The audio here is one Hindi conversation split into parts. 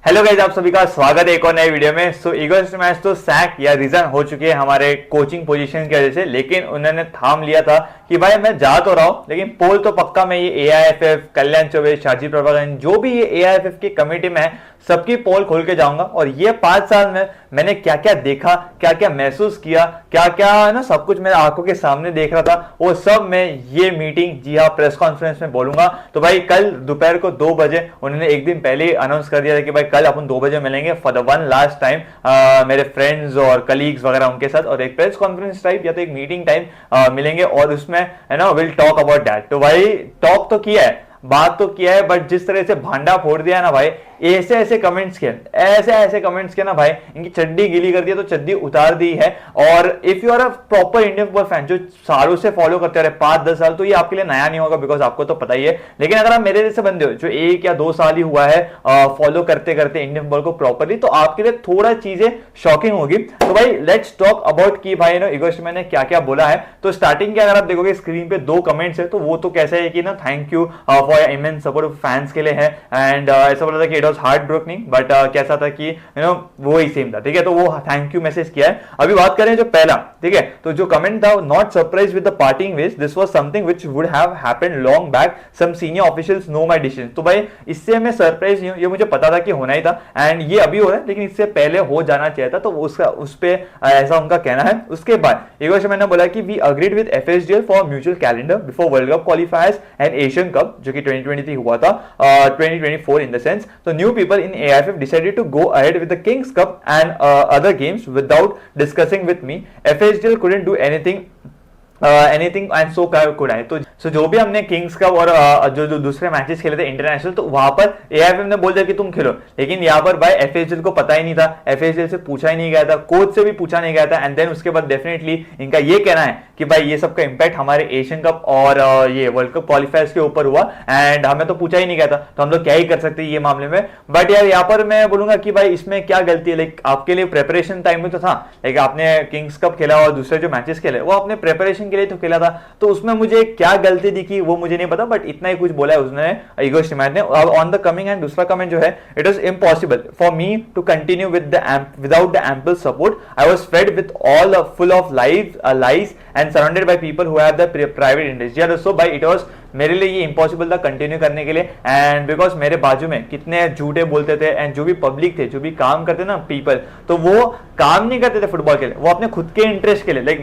हेलो गाइस, आप सभी का स्वागत है एक और नए वीडियो में। सो ईगल्स मैच तो सैक या रिजन हो चुके हैं हमारे कोचिंग पोजीशन की वजह से, लेकिन उन्होंने थाम लिया था कि भाई मैं जा तो रहा हूं, लेकिन पोल तो पक्का मैं ये एआईएफएफ, कल्याण चौबे, शाजी प्रभाकर, जो भी ये एआईएफएफ की कमेटी में है, सबकी पोल खोल के जाऊंगा। और ये 5 साल में मैंने क्या क्या देखा, क्या क्या महसूस किया, क्या क्या है ना, सब कुछ मेरे आंखों के सामने देख रहा था, वो सब मैं ये मीटिंग, जी हाँ, प्रेस कॉन्फ्रेंस में बोलूंगा। तो भाई कल दोपहर को 2 बजे उन्होंने एक दिन पहले ही अनाउंस कर दिया था कि भाई कल अपन 2 बजे मिलेंगे for the one last time, मेरे फ्रेंड्स और कलीग्स वगैरह उनके साथ, और एक प्रेस कॉन्फ्रेंस टाइप या तो एक मीटिंग टाइम मिलेंगे, और उसमें है ना विल टॉक अबाउट दैट। तो भाई टॉक तो किया है, बात तो किया है, बट जिस तरह से भांडा फोड़ दिया ना भाई, ऐसे ऐसे कमेंट्स किए, ऐसे ऐसे कमेंट्स किए ना भाई, इनकी चड्डी गीली कर दी तो चड्डी उतार दी है। और if you are a proper Indian football fan जो सालों से फॉलो करते रहे 5-10 साल, तो ये आपके लिए नया नहीं होगा, बिकॉज आपको तो पता ही है। लेकिन अगर आप मेरे जैसे बंदे हो जो 1 या 2 साल ही हुआ है फॉलो करते करते इंडियन फुटबॉल को प्रॉपरली, तो आपके लिए थोड़ा चीजें शॉकिंग होगी। तो भाई लेट्स टॉक अबाउट की भाई नो ईगो स्टिमैन ने क्या क्या बोला है। तो स्टार्टिंग के अगर आप देखोगे स्क्रीन पे 2 कमेंट्स है, तो वो तो कैसे है कि ना, thank you for immense support fans के लिए है, एंड ऐसा बोला था कि इट वाज हार्ट ब्रोकनिंग, बट कैसा था कि यू नो वो ही सेम था, ठीक है। तो वो थैंक यू मैसेज किया है। अभी बात करें जो पहला, ठीक है, तो जो कमेंट था, not surprise with the parting ways, this was something which would have happened long back, some senior officials no my decision. तो भाई इससे मैं सरप्राइज नहीं हूं, ये मुझे पता था कि होना ही था, एंड ये अभी हो रहा है, लेकिन इससे पहले हो जाना चाहिए था। तो उसका उस पे ऐसा उनका कहना है। उसके बाद ईगो स्टिमैन ने बोला कि we agreed with FSDL for mutual calendar before World Cup qualifiers and Asian Cup, जो कि 2023 हुआ था, 2024 in the sense. So new people in AIFF decided to go ahead with the Kings Cup and other games without discussing with me. FHDL couldn't do anything anything and so could I. तो सो जो भी हमने किंग्स कप और जो दूसरे मैचेस खेले थे इंटरनेशनल, तो वहां पर एआईएफएफ ने बोल दिया कि तुम खेलो, लेकिन यहाँ पर भाई एफएचएल को पता ही नहीं था, एफएचएल से पूछा ही नहीं गया था, कोच से भी पूछा नहीं गया था। एंड देन उसके बाद डेफिनेटली इनका ये कहना है कि भाई ये सबका इंपैक्ट हमारे एशियन कप और ये वर्ल्ड कप क्वालिफायर्स के ऊपर हुआ, एंड हमें तो पूछा ही नहीं गया था, तो हम लोग क्या ही कर सकते हैं ये मामले में। बट यार यहाँ पर मैं बोलूंगा कि भाई इसमें क्या गलती है, लाइक आपके लिए प्रेपरेशन टाइम में तो था, लाइक आपने किंग्स कप खेला और दूसरे जो मैचेस खेले वो आपने प्रेपरेशन के लिए तो खेला था, तो उसमें मुझे क्या गलती दिखी वो मुझे नहीं पता, बट इतना ही कुछ बोला है उसने, ईगो स्टिमैन ने। ऑन द कमिंग एंड दूसरा कमेंट जो है, it was impossible for me to continue without the ample support, I was fed with all full of lies and surrounded by people who have the private interest. यार सो भाई इट वाज मेरे लिए ये इंपॉसिबल था कंटिन्यू करने के लिए, एंड बिकॉज मेरे बाजू में कितने झूठे बोलते थे, एंड जो भी पब्लिक थे, जो भी काम करते ना पीपल, तो वो काम नहीं करते थे फुटबॉल के लिए, वो अपने खुद के इंटरेस्ट के लिए, लाइक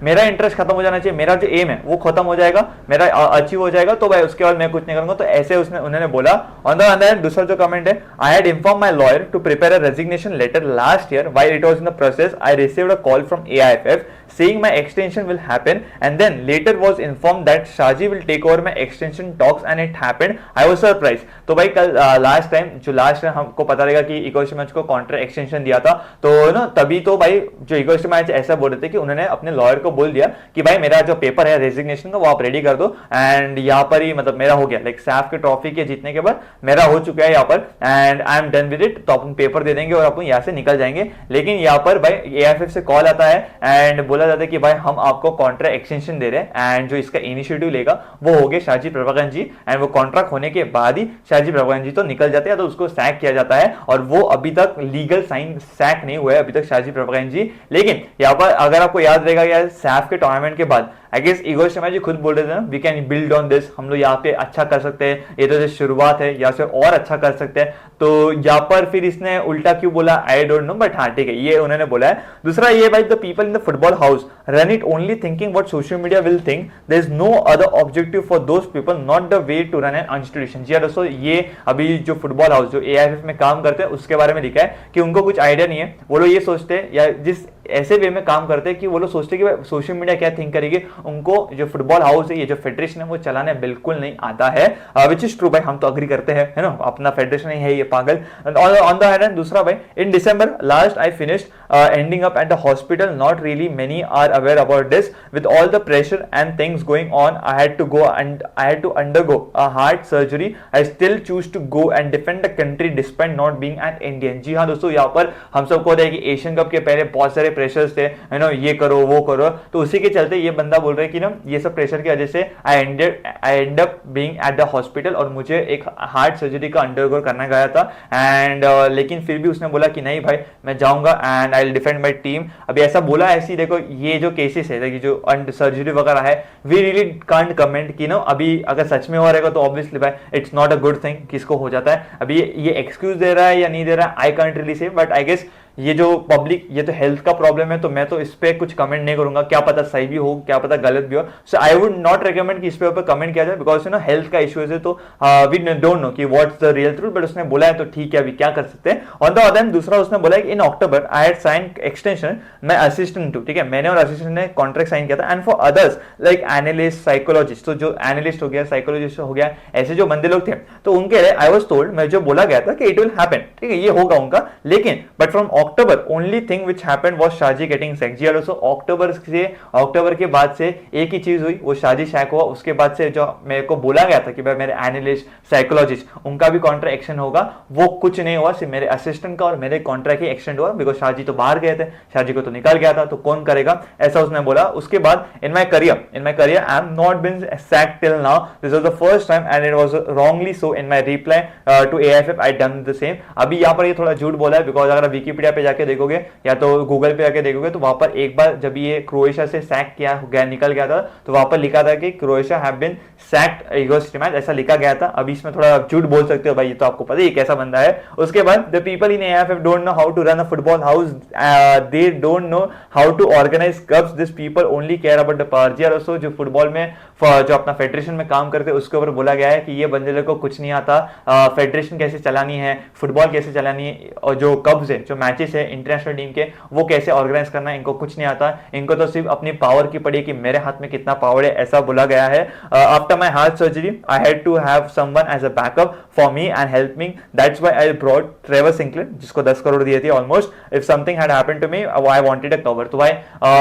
मेरा इंटरेस्ट खत्म हो जाना चाहिए, मेरा जो एम है वो खत्म हो जाएगा, मेरा अचीव हो जाएगा, तो भाई उसके बाद मैं कुछ नहीं करूंगा। तो ऐसे उन्होंने बोला। ऑन द अदर हैंड दूसरा जो कमेंट है, I had inform my lawyer to prepare a resignation letter last year, while it was in the process I received a call from AIFF saying my extension will happen, and then later was informed that Shaji will take over my extension talks, and it happened. I was surprised. तो भाई कल लास्ट टाइम हमको पता रहेगा कि ईगो स्टिमैन को कॉन्ट्रैक्ट एक्सटेंशन दिया था, तो ना तभी तो भाई जो ईगो स्टिमैन ऐसा बोल रहे थे कि उन्होंने अपने लॉयर को बोल दिया कि भाई मेरा जो पेपर है रेजिग्नेशन का वो आप रेडी कर दो, एंड यहाँ पर ही मतलब मेरा हो गया, लाइक सैफ के ट्रॉफी के जीतने के बाद मेरा हो चुका है यहाँ पर, and I am done with it. तो अपन पेपर दे देंगे और अपन यहाँ से निकल जाएंगे। लेकिन यहाँ पर भाई एआईएफएफ से कॉल आता है एंड बोला जाता है कि भाई हम आपको कॉन्ट्रैक्ट एक्सटेंशन दे रहे हैं, एंड जो इसका इनिशिएटिव लेगा वो हो गए शाजी प्रभाकर जी, एंड वो कॉन्ट्रैक्ट होने के बाद ही शाजी प्रभाकर जी तो निकल जाते हैं, तो उसको सैक किया जाता है, और वो अभी तक लीगल साइन सैक नहीं हुआ है अभी तक शाजी प्रभाकर जी। लेकिन यहाँ पर अगर आपको याद रहेगा यार, सैफ के टूर्नामेंट के बाद आई गेस ईगो स्टिमैन जी खुद बोल रहे थे ना, we can build on this, हम लोग यहाँ पे अच्छा कर सकते हैं, ये तो शुरुआत है, यहाँ से और अच्छा कर सकते हैं। तो यहाँ पर फिर इसने उल्टा क्यों बोला आई डोंट नो, बट हाँ ठीक है, ये उन्होंने बोला है। दूसरा ये भाई, the people in the football house run it only thinking what social media will think, there is no other objective for those people, not the way to run an institution. जी दोस्तों, ये अभी जो फुटबॉल हाउस जो एआईएफएफ में काम करते हैं उसके बारे में लिखा है कि उनको कुछ आइडिया नहीं है, वो लोग ये सोचते हैं या जिस ऐसे वे में काम करते हैं कि वो लोग सोचते हैं कि सोशल मीडिया क्या थिंक करेगी, उनको जो फुटबॉल हाउस है, ये जो फेडरेशन है वो चलाने बिल्कुल नहीं आता है, विच इज ट्रू भाई, हम तो अग्री करते हैं, है ना, अपना फेडरेशन ही है ये पागल। ऑन द हैंड एंड दूसरा भाई, in December last I finished ending up at the hospital, not really many are aware about this, with all the pressure and things going on, I had to undergo a heart surgery, I still choose to go and defend the country despite not being an Indian। जी हाँ दोस्तों, यहाँ पर हम सबको है कि एशियन कप के पहले बहुत सारे प्रेशर्स थे, ये करो वो करो, तो उसी के चलते ये बंदा बोल रहा है कि ना ये सब प्रेशर की वजह से I end up being at the hospital, और मुझे एक हार्ट सर्जरी का अंडरगो करना गया था एंड लेकिन फिर भी उसने बोला कि नहीं भाई मैं जाऊंगा and I will defend my team. अभी ऐसा बोला ऐसी, देखो ये जो केसेस है कि जो सर्जरी वगैरह है, वी रियली कांट कमेंट कि ना अभी अगर सच में हो रहेगा तो ऑब्वियसली भाई it's not a good thing, किसको हो जाता है। अभी ये एक्सक्यूज दे रहा है या नहीं दे रहा है, I can't really say, but I guess ये जो पब्लिक, ये तो हेल्थ का प्रॉब्लम है, तो मैं तो इस पे कुछ कमेंट नहीं करूंगा, क्या पता सही भी हो क्या पता गलत भी हो। सो आई वुड नॉट रिकमेंड कि इस पे ऊपर कमेंट किया जाए, बिकॉज हेल्थ का इश्यूज है, तो वी डोंट नो कि what's the real truth, but उसने बोला है तो ठीक है, अभी क्या कर सकते हैं। ऑन द अदर हैंड दूसरा उसने बोला है कि इन अक्टूबर आई हैड साइन एक्सटेंशन, मैं असिस्टेंट हूं, ठीक है, मैंने और असिस्टेंट ने कॉन्ट्रैक्ट साइन किया था, and for others like analyst psychologist, तो जो एनालिस्ट हो गया साइकोलॉजिस्ट हो गया, ऐसे जो बंदे लोग थे, तो उनके लिए आई वाज टोल्ड, मैं जो बोला गया था कि इट विल हैपन, ठीक है, ये होगा उनका, लेकिन but from October only thing which happened was Shaji getting sacked. जी ऑल्सो अक्टूबर के बाद से एक ही चीज हुई, वो शाजी सैक हुआ, उसके बाद से जो मेरे को बोला गया था कि भाई मेरे एनालिस्ट साइकोलॉजिस्ट उनका भी कॉन्ट्रैक्ट एक्शन होगा, वो कुछ नहीं हुआ, सिर्फ मेरे असिस्टेंट का और मेरे कॉन्ट्रैक्ट ही एक्सटेंड हुआ, बिकॉज शाजी तो बाहर गए थे, शाजी को तो निकल गया था, तो कौन करेगा, ऐसा उसने बोला। उसके बाद in my career I am not been sacked till now, this was the first time and it was wrongly so in my reply to AFF I done the same. अभी यहाँ पर ये थोड़ा झूठ बोला है, बिकॉज अगर विकिपीडिया पे जाके देखोगे या तो गूगल पे जाके देखोगे, तो वहां पर एक बार जब ये क्रोएशिया से सैक किया गया निकल गया था, तो वहां पर लिखा था कि Croatia have been sacked Igor Stimac, ऐसा लिखा गया था। अभी इसमें थोड़ा झूठ बोल सकते हो भाई, ये तो आपको पता है कैसा बंदा है। उसके बाद the people in AFF don't know how to run a football house, they don't know how to organise cups, this people only care about the power. जी ऑल्सो जो फुटबॉल में जो अपना फेडरेशन में काम करते हैं उसके ऊपर बोला गया है कि ये बंदे लोग को कुछ नहीं आता, फेडरेशन कैसे चलानी है, फुटबॉल कैसे चलानी है, और जो कप्स है, जो मैचेस है इंटरनेशनल टीम के, वो कैसे ऑर्गेनाइज करना है, इनको कुछ नहीं आता, इनको तो सिर्फ अपनी पावर की पड़ी है कि मेरे हाथ में कितना पावर है, ऐसा बोला गया है। After my heart surgery I had to have someone as a backup for me and help me, that's why I brought Trevor Sinclair, जिसको 10 करोड़ दिए थे almost, if something had happened to me I wanted a cover. तो भाई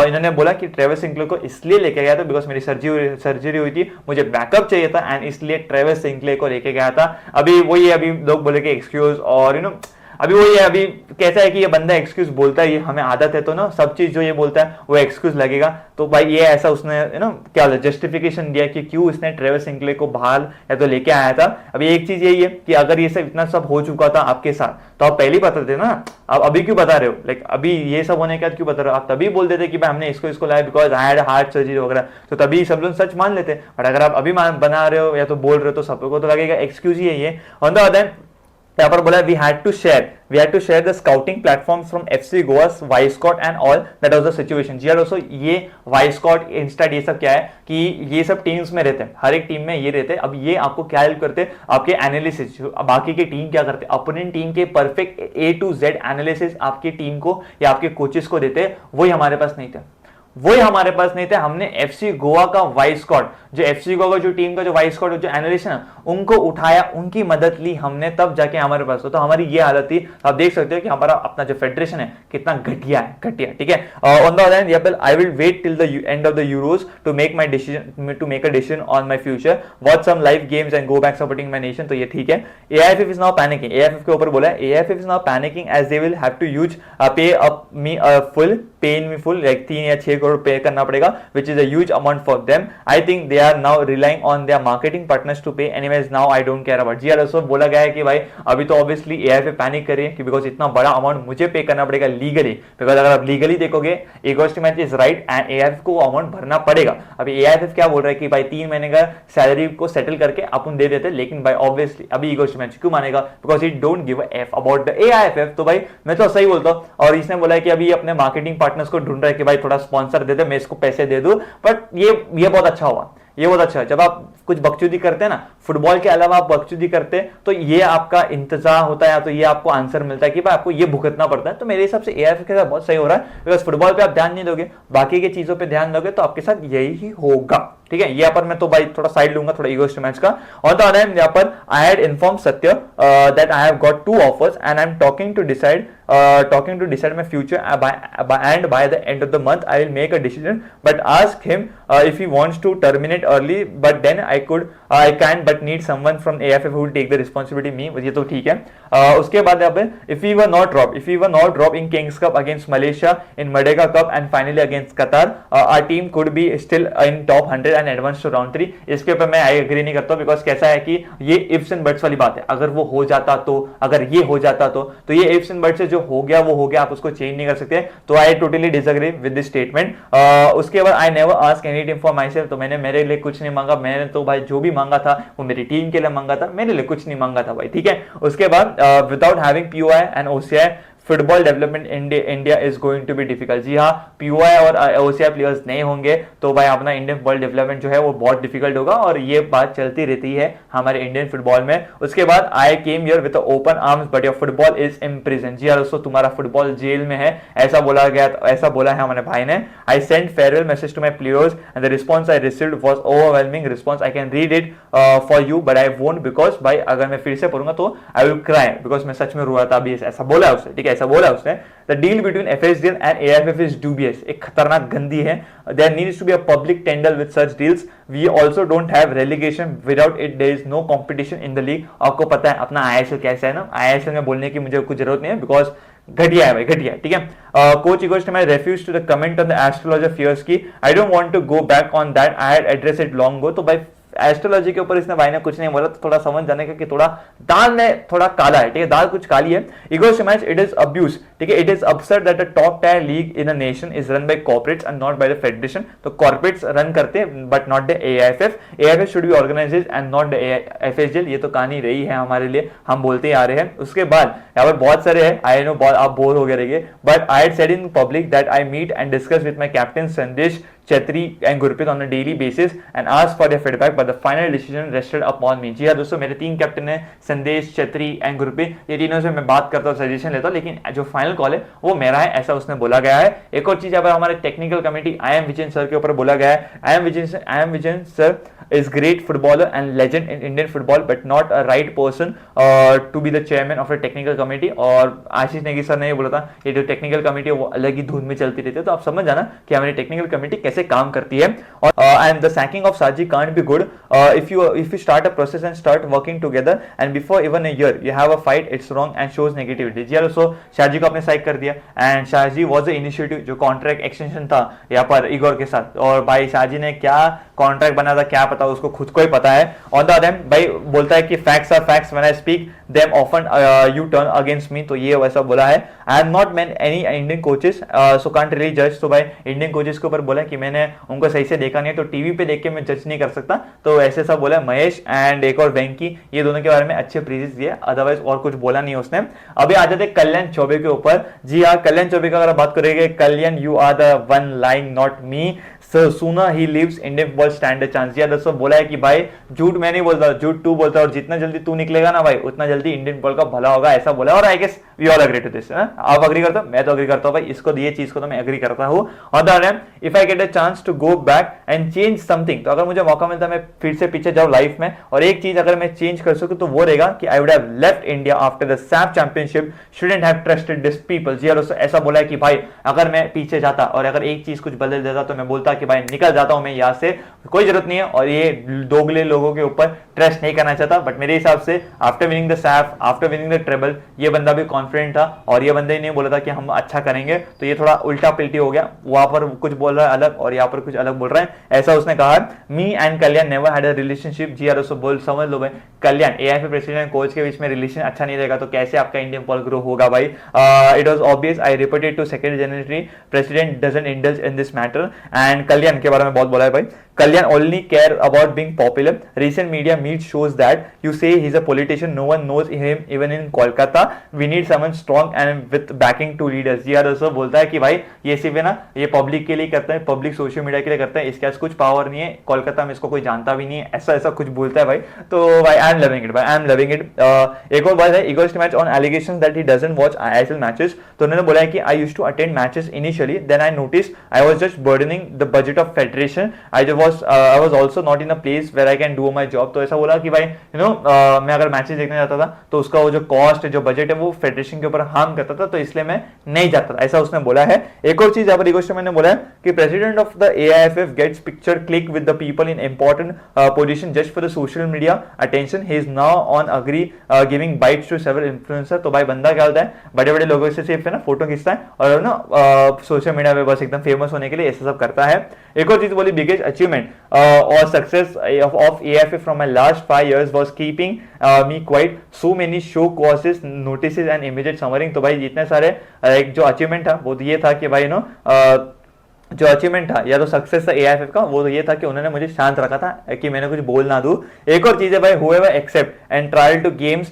इन्होंने बोला कि ट्रेवर सिंक्लेर को इसलिए लेके गया था बिकॉज मेरी सर्जरी हुई थी, मुझे बैकअप चाहिए था, एंड इसलिए ट्रेवर सिंक्लेर को लेके गया था। अभी वही अभी लोग बोले कि एक्सक्यूज, और अभी वो ये अभी कैसा है कि ये बंदा एक्सक्यूज बोलता है, ये हमें आदत है, तो ना सब चीज जो ये बोलता है वो एक्सक्यूज लगेगा। तो भाई ये ऐसा उसने क्या जस्टिफिकेशन दिया कि क्यों इसने ट्रेवर सिंक्लेर को बाहर या तो लेके आया था। अभी एक चीज यही है कि अगर ये सब इतना सब हो चुका था आपके साथ, तो आप पहले ही बता देते ना, आप अभी क्यों बता रहे हो, लाइक अभी ये सब होने के बाद क्यों बता रहे हो, आप तभी बोल देते कि भाई हमने इसको लाया because I had heart surgery वगैरह, तो तभी सब लोग सच मान लेते। बट अगर आप अभी बना रहे हो या तो बोल रहे हो, तो सबको तो लगेगा एक्सक्यूज ही है ये। ऑन द अदर यहाँ पर बोला we had to share the scouting platforms from FC Goa's Wyscout and all, that was the situation. जी ऑल्सो ये वाइस्कॉट इंस्टेड ये सब क्या है कि ये सब टीम्स में रहते हैं, हर एक टीम में ये रहते हैं। अब ये आपको क्या हेल्प करते हैं, आपके एनालिसिस, बाकी की टीम क्या करते हैं, अपोनेंट टीम के perfect A to Z analysis आपकी टीम को या आपके कोचेस को देते हैं, वही हमारे पास नहीं था। हमने एफसी गोवा का वाइस्कॉट, जो एफसी गोवा जो टीम का जो वाइस्कॉट जो एनालिस्ट है उनको उठाया, उनकी मदद ली हमने, तब जाके हमारे पास तो हमारी ये हालत थी। आप देख सकते हो कि हमारा अपना जो फेडरेशन है कितना घटिया है, ठीक है। On the other hand I will wait till the end of the Euros to make my decision on my future, watch some live games and go back supporting my nation. तो ये ठीक है। AIFF is now panicking, AIFF के ऊपर बोला है AIFF is now panicking as they will have to use pay up me full pay in me full, like 3 या 6 करोड़ पे करना पड़ेगा, which is a huge amount for them. I think they are now relying on their marketing partners to pay. Anyways, now I don't care about. Ji also बोला गया है कि भाई अभी तो obviously AIFF पैनिक कर रही है कि बिकॉज इतना बड़ा अमाउंट मुझे पे करना पड़ेगा लीगली, बिकॉज अगर आप लीगली देखोगे इगोस्ट match is right and AIFF को अमाउंट भरना पड़ेगा। अभी AIFF क्या बोल रहा है कि भाई 3 महीने का सैलरी को सेटल करके अपन दे देते, लेकिन भाई ऑब्वियसली अभी इगोस्ट मैच क्यों मानेगा, because it don't give a F about the AIFF। तो भाई मैं तो सही बोलता हूँ, और इसने बोला है कि अभी अपने मार्केटिंग पार्टनर्स को ढूंढ रहा है कि भाई थोड़ा स्पॉन्सर दे दे, मैं इसको पैसे दे दूं। बट ये बहुत अच्छा हुआ, ये बहुत अच्छा है। जब आप कुछ बकचोदी करते हैं ना, फुटबॉल के अलावा आप बकचोदी करते हैं, तो ये आपका इंतजार होता है, या तो ये आपको आंसर मिलता है कि भाई आपको ये भुगतना पड़ता है। तो मेरे हिसाब से एआईएफएफ के साथ बहुत सही हो रहा है, बिकॉज फुटबॉल पे आप ध्यान नहीं दोगे, बाकी की चीजों पे ध्यान दोगे, तो आपके साथ यही ही होगा, ठीक है। यहाँ पर मैं तो भाई थोड़ा साइड लूंगा, थोड़ा ईगोस्ट मैच का। और तो यहाँ पर I had inform Satya that I have got 2 offers and I am talking to decide my future and by the end of the month I will make a decision, but ask him if he wants to terminate early, but then I could I can but need someone from AFF who will take the responsibility me, ये तो ठीक है। उसके बाद यहाँ पे if we were not drop in Kings Cup against Malaysia, in Merdeka Cup and finally against Qatar, our team could be still in top 100 and advance to round 3। इसके ऊपर मैं आई एग्री नहीं करता, बिकॉज कैसा है कि ये इफ्स एंड बट्स वाली बात है, अगर वो हो जाता तो, अगर ये हो जाता तो ये इफ्स एंड बट्स से जो हो गया वो हो गया, आप उसको चेंज नहीं कर सकते। तो I totally disagree with this statement. उसके बाद I never ask any team for my self, तो मैंने मेरे लिए कुछ नहीं मांगा, मैंने तो भाई जो भी मांगा था वो मेरी टीम के लिए मांगा था, मेरे लिए कुछ नहीं मांगा था भाई, ठीक है। उसके बाद without having POI and OCI football development India is going to be difficult. जी हाँ, POI और OCI प्लेयर्स नहीं होंगे तो भाई अपना इंडियन फुटबॉल डेवलपमेंट जो है वो बहुत डिफिकल्ट होगा, और ये बात चलती रहती है हमारे इंडियन फुटबॉल में। उसके बाद I came here with open arms but your football is in prison. जी हाँ दोस्तों, तुम्हारा फुटबॉल जेल में है, ऐसा बोला गया, ऐसा बोला है हमारे भाई ने। I send farewell message to my players and the response I received was overwhelming response. I can read it for you but I won't, because भाई अगर मैं फिर से पढ़ूंगा तो आई विल क्राई, बिकॉज मैं सच में रोया था अभी, ऐसा बोला है उसने, ठीक है, ऐसा बोला है उसने। The deal between FSDL and AFF is dubious, एक खतरनाक गंदी है। There needs to be a public tender with such deals. We also don't have relegation. Without it, there is no competition in the league. आपको पता है अपना ISL कैसा है ना, ISL में बोलने की मुझे कुछ जरूरत नहीं है, बिकॉज घटिया है भाई, घटिया है, ठीक है। कोच इगोस्ट मैं refuse to the comment on the astrology fears की, I don't want to go back on that, I had address it long go. तो भाई एस्ट्रोलॉजी के ऊपर इसने भाई ने कुछ नहीं बोला, तो थोड़ा समझ जाने का कि थोड़ा दाल में थोड़ा काला है, ठीक है, दाल कुछ काली है। इगो मैच इट इज अब्यूज, ठीक है, it is upset that the top tier league in a nation is run by corporates and not by the federation. तो कॉर्पोरेट्स रन करते हैं but not the AIFF should be organised and not the FSDL। ये तो कहानी रही है हमारे लिए, हम बोलते ही आ रहे हैं। उसके बाद यहाँ पर बहुत सारे हैं, आई नो आप बोर हो गए रहेंगे, but I had said in public that I meet and discuss with my captain Sandesh Chetri and Gurpreet on a daily basis and ask for their feedback, but the final decision rested upon me। जी हाँ दोस्तों, मेरे 3 कैप्टन है, संदेश, छेत्री एंड गुरप्रीत, ये तीनों से मैं बात करता हूँ, सजेशन लेता हूँ, लेकिन जो फाइनल कॉल है वो मेरा है, ऐसा उसने बोला गया है। एक और चीज यहाँ पर हमारे technical committee IM Vijayan sir के ऊपर बोला गया है। IM Vijayan sir is great footballer and legend in Indian football but not a right person to be the chairman of a technical committee। और आशीष नेगी सर ने ये बोला था, ये जो टेक्निकल कमेटी है वो अलग ही धुन में चलती रहती है, तो आप समझ जाना कि हमारी टेक्निकल कमेटी कैसे काम करती है। और and the sacking of Saji can't be good if you start a process and start working together and before even a year you have a fight, it's wrong and shows negativity। जी दोस्तों, शाहजी को आपने साइक कर दिया and Shaji was the initiative, जो कॉन्ट्रैक्ट एक्सटेंशन था यहाँ पर इगोर के साथ, और भाई शाहजी ने क्या कॉन्ट्रैक्ट बना था क्या पता, उसको खुद को ही पता है। ऑन द अदर हैंड भाई बोलता है कि facts are facts, when I speak them often you turn against me, तो ये वैसा बोला है। I am not man any Indian coaches so can't really जज। तो भाई इंडियन कोचेस के ऊपर बोला कि मैंने उनको सही से देखा नहीं है, तो टीवी पे देख के मैं जज नहीं कर सकता, तो ऐसे सब बोला है। महेश एंड एक और वेंकी, ये दोनों के बारे में अच्छे प्रेजेस दिए, अदरवाइज और कुछ बोला नहीं उसने। अभी आ जाते कल्याण चौबे के ऊपर। जी हाँ, कल्याण चौबे का अगर बात करेंगे, Kalyan you are the one lying not me, soon as he leaves Indian football stand a chance. या दोस्तों बोला है कि भाई झूठ मैं नहीं बोलता, झूठ तू बोलता, और जितना जल्दी तू निकलेगा ना भाई उतना जल्दी इंडियन फुटबॉल का भला होगा, ऐसा बोला। और I guess we all agree to this. आप एग्री करते हो, मैं तो एग्री करता हूं भाई, इसको ये चीज को तो मैं एग्री करता हूं। On the other hand if I get a chance to go back and change something, तो अगर मुझे मौका मिलता है मैं फिर से पीछे जाऊं लाइफ में, और एक चीज अगर मैं चेंज कर सकूं तो वो रहेगा कि I would have left India after the SAFF championship, shouldn't have trusted this people. जी दोस्तों, ऐसा बोला है कि भाई अगर मैं पीछे जाता और अगर एक चीज कुछ बदल देता तो मैं बोलता कि भाई निकल जाता हूं मैं यहाँ से, कोई जरूरत नहीं है, और ये दोगले लोगों के ऊपर ट्रस्ट नहीं करना चाहता। बट मेरे हिसाब से after winning the SAFF, after winning the treble, ये बंदा भी कॉन्फिडेंट था, और ये बंदे ने बोला था कि हम अच्छा करेंगे, तो ये थोड़ा उल्टा पिल्टी हो गया, वहां पर कुछ बोल रहा है अलग और यहाँ पर कुछ अलग बोल रहा है, ऐसा उसने कहा। Me and Kalyan never had a relationship. जी दोस्तों, बोल समझ लो भाई, कल्याण AIFF प्रेसिडेंट कोच के बीच में रिलेशन अच्छा नहीं रहेगा तो कैसे आपका इंडियन फुटबॉल ग्रो होगा भाई। It was obvious, I reported to secretary president doesn't indulge in this matter. And Kalyan के बारे में बहुत बोला है भाई, Kalyan only care about being popular. Recent media meet shows that you say he's a politician. No one knows him even in Kolkata. We need someone strong and with backing to leaders. जी यार दोस्तों, बोलता है कि भाई ये सिर्फ है ना, ये पब्लिक के लिए करता है, पब्लिक सोशल मीडिया के लिए करता है, इसके पास कुछ पावर नहीं है, कोलकाता में इसको कोई जानता भी नहीं है, ऐसा ऐसा कुछ बोलता है भाई। तो भाई आई एम लविंग इट, भाई आई एम लविंग इट। एक और बात है, इगोस्ट match on allegation that he doesn't watch ISL matches. तो उन्होंने बोला है कि I used to attend matches initially, then I notice I was just burdening the budget of federation, I I was also not in a place where I can do my job. तो ऐसा बोला कि भाई मैं अगर मैचेस देखने जाता था तो उसका वो जो कॉस्ट है, जो बजट है, वो फेडरेशन के ऊपर हार्म करता था, तो इसलिए मैं नहीं जाता था, ऐसा उसने बोला है। एक और चीज यहाँ पर इगो मैंने बोला है कि president of the AIFF gets picture click with the people in important position just for the social media attention. He is now on agree giving bites to several influencer. तो भाई बंदा क्या होता है, बड़े बड़े लोगों से सिर्फ है ना फोटो खींचता है और ना सोशल मीडिया पे बस एकदम फेमस होने के लिए ऐसा सब करता है। एक और चीज बोली, बिगेस्ट अचीवमेंट और success of AIFF from my last 5 years was keeping me quiet so many show causes notices and immediate summoning. तो भाई जितने सारे एक जो अचीवमेंट था वो ये था कि भाई जो अचीवमेंट था या तो सक्सेस था AIFF का, वो तो ये था कि उन्होंने मुझे शांत रखा था कि मैंने कुछ बोल ना दूं। एक और चीज है भाई, whoever accept and trial to games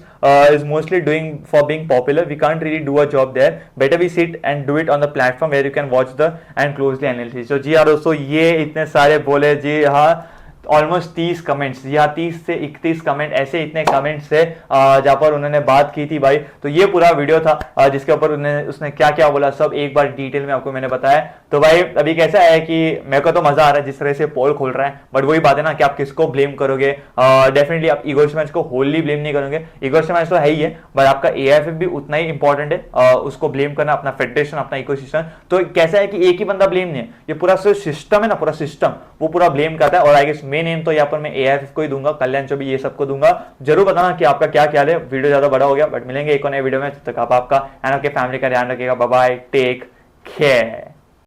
is mostly doing for being popular. We can't really do a job there. Better we sit and do it on the platform where you can watch the and closely analysis. तो जी हाँ दोस्तों, ये इतने सारे बोले जी हाँ, ऑलमोस्ट 30 कमेंट्स या 30 से 31 कमेंट, ऐसे इतने कमेंट्स से जहां पर उन्होंने बात की थी भाई। तो ये पूरा वीडियो था जिसके ऊपर उसने क्या क्या बोला सब एक बार डिटेल में आपको मैंने बताया। तो भाई अभी कैसा है कि मेरे को तो मजा आ रहा है जिस तरह से पोल खोल रहा है, बट वही बात है ना कि आप किसको ब्लेम करोगे। डेफिनेटली आप ईगो मैच को होली ब्लेम नहीं करोगे, ईगो मैच तो है ही है, बट आपका AIFF भी उतना ही इंपॉर्टेंट है, उसको ब्लेम करना, अपना फेडरेशन, अपना इकोसिस्टम। तो कैसा है कि एक ही बंदा ब्लेम नहीं है, ये पूरा सिस्टम है ना, पूरा सिस्टम वो पूरा ब्लेम करता है। और आई गेस मेन नेम तो यहाँ पर मैं AIFF को ही दूंगा, कल्याण चौबे ये सबको दूंगा। जरूर बताना कि आपका क्या ख्याल है। वीडियो ज्यादा बड़ा हो गया, बट मिलेंगे एक और नए वीडियो में, तब तक आप आपका एंड आपके फैमिली का ध्यान रखिएगा। Bye bye, take care.